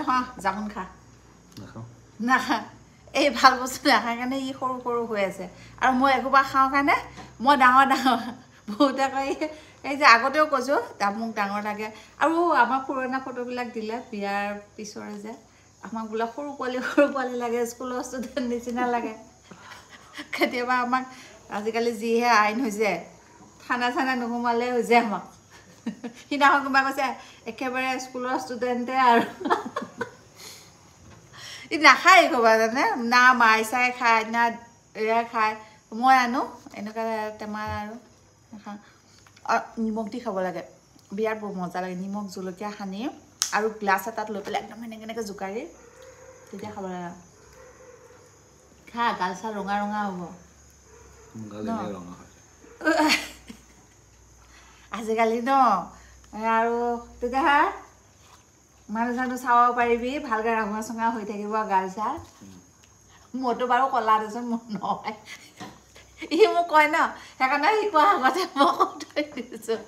হা জামুন খা নাখাওঁ নাখা এই ভাল বস্তু নাখায় কাৰণে ই সৰু সৰু হৈ আছে আৰু মই এসোপা খাওঁ কাৰণে মই ডাঙৰ ডাঙৰ বহুতে কয় এই যে আগতেও কৈছোঁ মোক ডাঙৰ লাগে আৰু আমাৰ পুৰণা ফটোবিলাক দিলে বিয়াৰ পিছৰে যে আমাক বোলে সৰু পোৱালি লাগে স্কুলৰ ষ্টুডেণ্ট নিচিনা লাগে কেতিয়াবা আমাক আজিকালি যিহে আইন হৈছে ঠাণ্ডা ঠাণ্ডা নোসোমালে হৈছে আমাক সিদিনাখন কোনোবা কৈছে একেবাৰে স্কুলৰ ষ্টুডেণ্টে আৰু ই নাখায় ক'বা জানে না মাই চাই খায় না এয়া খায় মই আনো এনেকুৱা টেমা আৰু নাখাওঁ নিমখ দি খাব লাগে বিৰাট বৰ মজা লাগে নিমখ জলকীয়া সানি আৰু গ্লাছ এটাত লৈ পেলাই একদম এনেকৈ জোকাৰি তেতিয়া খাব লাগে খা গাল চাল ৰঙা ৰঙা হ'ব আজিকালি ন আৰু তেতিয়া মানুহ চানুহ চাব পাৰিবি ভালকৈ ৰঙা চঙা হৈ থাকিব গাল চাল মইতো বাৰু কলা দেচোন মোৰ নহয় ই মোক কয় ন সেইকাৰণে সি কোৱা আগতে মই কৈ থৈ দিছোঁ